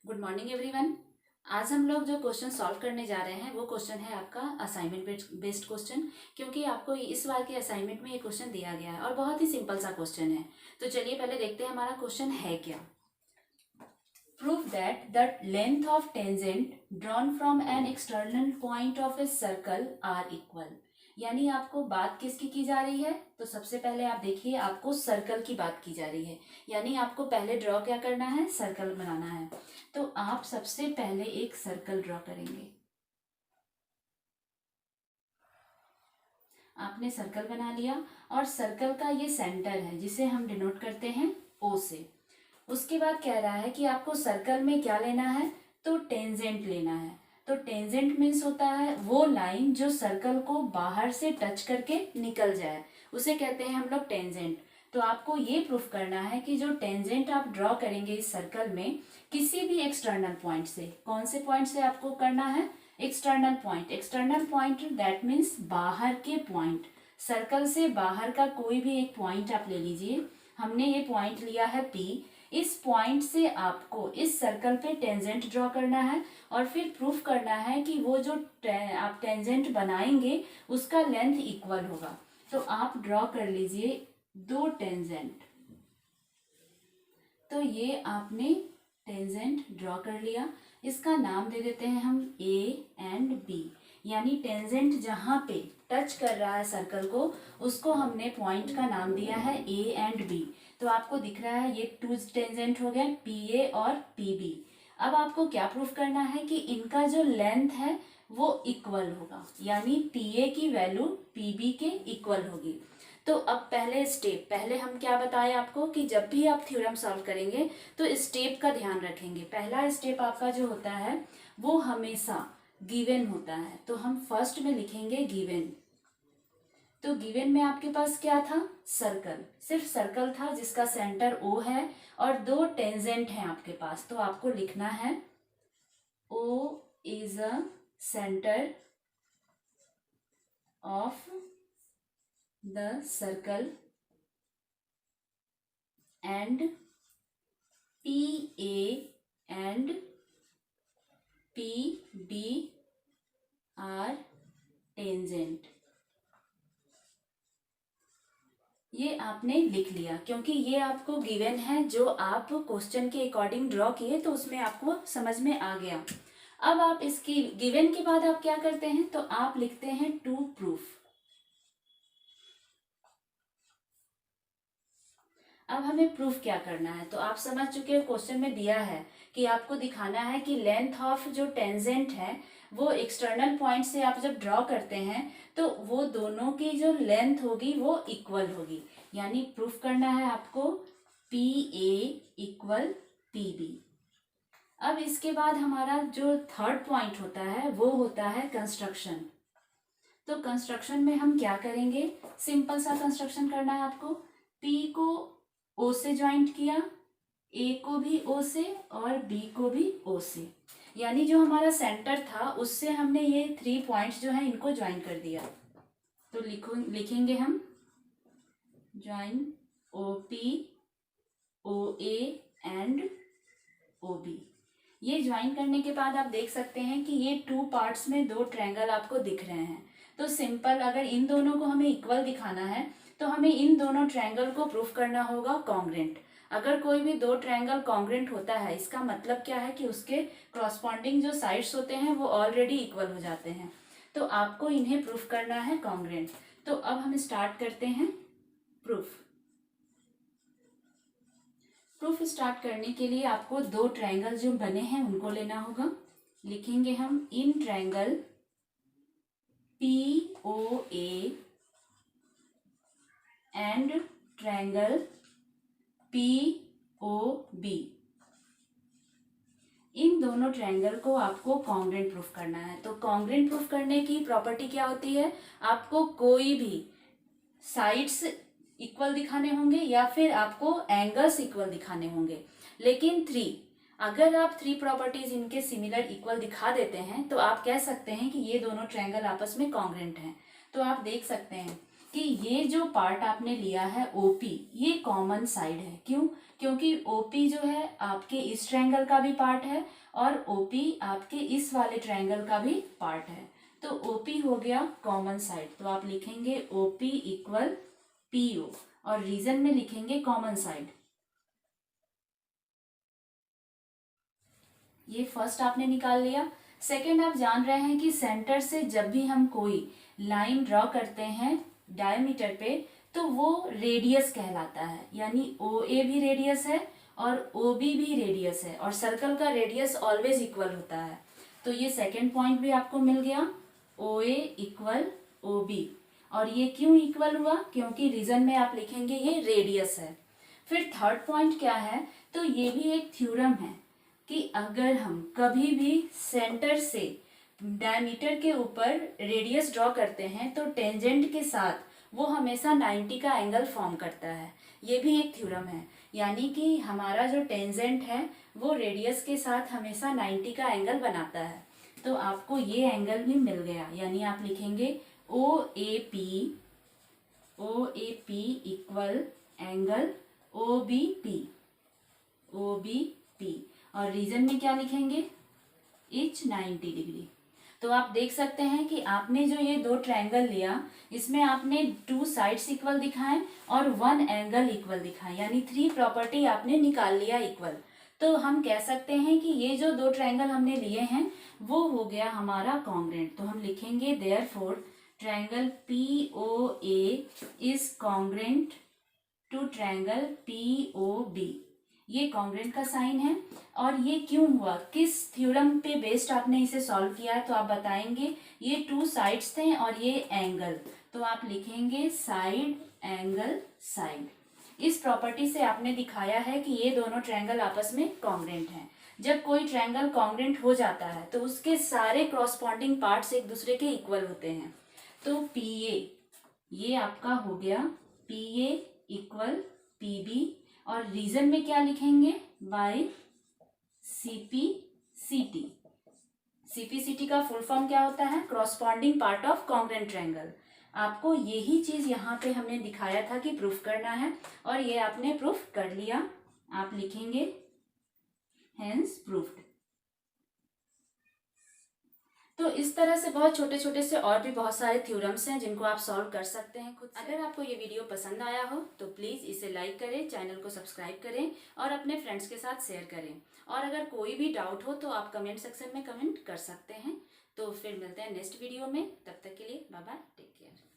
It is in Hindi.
Good morning everyone. आज हम लोग जो क्वेश्चन सॉल्व करने जा रहे हैं वो क्वेश्चन है आपका असाइनमेंट बेस्ड क्वेश्चन, क्योंकि आपको इस बार के असाइनमेंट में ये क्वेश्चन दिया गया है और बहुत ही सिंपल सा क्वेश्चन है। तो चलिए पहले देखते हैं हमारा क्वेश्चन है क्या। Prove that the length of tangent drawn from an external point of a circle are equal. यानी आपको बात किसकी की जा रही है, तो सबसे पहले आप देखिए आपको सर्कल की बात की जा रही है। यानी आपको पहले ड्रॉ क्या करना है, सर्कल बनाना है। तो आप सबसे पहले एक सर्कल ड्रॉ करेंगे। आपने सर्कल बना लिया और सर्कल का ये सेंटर है जिसे हम डिनोट करते हैं ओ से। उसके बाद कह रहा है कि आपको सर्कल में क्या लेना है, तो टेंजेंट लेना है। तो टेंजेंट मीन्स होता है वो लाइन जो सर्कल को बाहर से टच करके निकल जाए, उसे कहते हैं हम लोग टेंजेंट। तो आपको ये प्रूफ करना है कि जो टेंजेंट आप ड्रॉ करेंगे इस सर्कल में किसी भी एक्सटर्नल पॉइंट से, कौन से पॉइंट से आपको करना है, external point. External point that means बाहर के पॉइंट, सर्कल से बाहर का कोई भी एक पॉइंट आप ले लीजिए। हमने ये पॉइंट लिया है P। इस पॉइंट से आपको इस सर्कल पे टेंजेंट ड्रॉ करना है और फिर प्रूफ करना है कि वो जो आप टेंजेंट बनाएंगे उसका लेंथ इक्वल होगा। तो आप ड्रॉ कर लीजिए दो टेंजेंट। तो ये आपने टेंजेंट ड्रॉ कर लिया। इसका नाम दे देते हैं हम A एंड B। यानी टेंजेंट जहाँ पे टच कर रहा है सर्कल को, उसको हमने पॉइंट का नाम दिया है A एंड B। तो आपको दिख रहा है ये टू टेंजेंट हो गया PA और PB। अब आपको क्या प्रूफ करना है कि इनका जो लेंथ है वो इक्वल होगा, यानी PA की वैल्यू PB के इक्वल होगी। तो अब पहले हम क्या बताएं आपको कि जब भी आप थ्योरम सॉल्व करेंगे तो स्टेप का ध्यान रखेंगे। पहला स्टेप आपका जो होता है वो हमेशा गिवन होता है। तो हम फर्स्ट में लिखेंगे गिवन। तो गिवन में आपके पास क्या था, सर्कल, सिर्फ सर्कल था जिसका सेंटर O है और दो टेंजेंट हैं आपके पास। तो आपको लिखना है O is a centre of the circle and PA and PB are tangent। ये आपने लिख लिया क्योंकि ये आपको गिवन है, जो आप क्वेश्चन के अकॉर्डिंग ड्रॉ किए तो उसमें आपको समझ में आ गया। अब आप इसकी गिवन के बाद आप क्या करते हैं, तो आप लिखते हैं टू प्रूफ। अब हमें प्रूफ क्या करना है, तो आप समझ चुके हो क्वेश्चन में दिया है कि आपको दिखाना है कि लेंथ ऑफ जो टेंजेंट है वो एक्सटर्नल पॉइंट से आप जब ड्रॉ करते हैं तो वो दोनों की जो लेंथ होगी वो इक्वल होगी। यानी प्रूफ करना है आपको PA इक्वल PB। अब इसके बाद हमारा जो थर्ड पॉइंट होता है वो होता है कंस्ट्रक्शन। तो कंस्ट्रक्शन में हम क्या करेंगे, सिंपल सा कंस्ट्रक्शन करना है आपको। P को O से ज्वाइंट किया, A को भी O से और B को भी O से। यानी जो हमारा सेंटर था उससे हमने ये 3 पॉइंट्स जो है इनको ज्वाइन कर दिया। तो लिखेंगे हम join OP OA and OB। ये ज्वाइन करने के बाद आप देख सकते हैं कि ये 2 पार्ट्स में 2 ट्रायंगल आपको दिख रहे हैं। तो सिंपल, अगर इन दोनों को हमें इक्वल दिखाना है तो हमें इन दोनों ट्रायंगल को प्रूफ करना होगा कॉन्ग्रेंट। अगर कोई भी 2 ट्रायंगल कॉन्ग्रेंट होता है, इसका मतलब क्या है कि उसके क्रॉसपॉन्डिंग जो साइड्स होते हैं वो ऑलरेडी इक्वल हो जाते हैं। तो आपको इन्हें प्रूफ करना है कॉन्ग्रेंट। तो अब हम स्टार्ट करते हैं प्रूफ। प्रूफ स्टार्ट करने के लिए आपको 2 ट्रायंगल जो बने हैं उनको लेना होगा। लिखेंगे हम in triangle POA and triangle POB। इन दोनों ट्रायंगल को आपको कॉन्ग्रेंट प्रूफ करना है। तो कॉन्ग्रेंट प्रूफ करने की प्रॉपर्टी क्या होती है, आपको कोई भी साइड्स इक्वल दिखाने होंगे या फिर आपको एंगल्स इक्वल दिखाने होंगे। लेकिन 3, अगर आप 3 प्रॉपर्टीज इनके सिमिलर इक्वल दिखा देते हैं तो आप कह सकते हैं कि ये दोनों ट्रायंगल आपस में कॉन्ग्रेंट हैं। तो आप देख सकते हैं कि ये जो पार्ट आपने लिया है OP, ये कॉमन साइड है। क्यों? क्योंकि OP जो है आपके इस ट्रायंगल का भी पार्ट है और OP आपके इस वाले ट्रायंगल का भी पार्ट है। तो OP हो गया कॉमन साइड, तो आप लिखेंगे OP इक्वल PO और रीजन में लिखेंगे कॉमन साइड। ये फर्स्ट आपने निकाल लिया। सेकंड, आप जान रहे हैं कि सेंटर से जब भी हम कोई लाइन ड्रॉ करते हैं डायमीटर पे, तो वो रेडियस कहलाता है। यानी OA भी रेडियस है और OB भी रेडियस है और सर्कल का रेडियस ऑलवेज इक्वल होता है। तो ये सेकंड पॉइंट भी आपको मिल गया, OA इक्वल OB। और ये क्यों इक्वल हुआ? क्योंकि रीजन में आप लिखेंगे ये रेडियस है। फिर थर्ड पॉइंट क्या है? तो ये भी एक थ्योरम है कि अगर हम कभी भी सेंटर से डायमीटर के ऊपर रेडियस ड्रॉ करते हैं तो टेंजेंट के साथ वो हमेशा 90 का एंगल फॉर्म करता है। ये भी एक थ्योरम है, यानी कि हमारा जो टेंजेंट है वो रेडियस के साथ हमेशा 90 का एंगल बनाता है। तो आपको ये एंगल भी मिल गया, यानी आप लिखेंगे OAP इक्वल एंगल OBP और रीजन में क्या लिखेंगे? Etch 90 degree. तो आप देख सकते हैं कि आपने जो ये दो ट्रायंगल लिया, इसमें आपने 2 साइड्स इक्वल दिखाएं और 1 एंगल इक्वल दिखाएं, यानी 3 प्रॉपर्टी आपने निकाल लिया इक्वल। तो हम कह सकते हैं कि ये जो दो ट्रायंगल हमने लिए हैं वो हो गया हमारा कॉन्ग्रुएंट। तो हम लिखेंगे therefore triangle POA is congruent to triangle POB। ये कॉन्ग्रुएंट का साइन है। और ये क्यों हुआ, किस थ्योरम पे बेस्ड आपने इसे सॉल्व किया है? तो आप बताएंगे ये 2 साइड्स थे और ये एंगल, तो आप लिखेंगे साइड एंगल साइड। इस प्रॉपर्टी से आपने दिखाया है कि ये दोनों ट्रायंगल आपस में कॉन्ग्रुएंट हैं। जब कोई ट्रायंगल कॉन्ग्रुएंट हो जाता है तो उसके सारे कॉरस्पॉन्डिंग पार्ट्स एक दूसरे के इक्वल होते हैं। तो PA ये आपका हो गया PA इक्वल PB और रीजन में क्या लिखेंगे? By CPCT। CPCT का फुल फॉर्म क्या होता है? Corresponding part of congruent triangle. आपको यही चीज यहाँ पे हमने दिखाया था कि प्रूफ करना है और ये आपने प्रूफ कर लिया। आप लिखेंगे हेंस प्रूफ्ड। तो इस तरह से बहुत छोटे छोटे से और भी बहुत सारे थ्योरम्स हैं जिनको आप सॉल्व कर सकते हैं खुद से। अगर आपको ये वीडियो पसंद आया हो तो प्लीज़ इसे लाइक करें, चैनल को सब्सक्राइब करें और अपने फ्रेंड्स के साथ शेयर करें। और अगर कोई भी डाउट हो तो आप कमेंट सेक्शन में कमेंट कर सकते हैं। तो फिर मिलते हैं नेक्स्ट वीडियो में, तब तक के लिए बाय बाय, टेक केयर।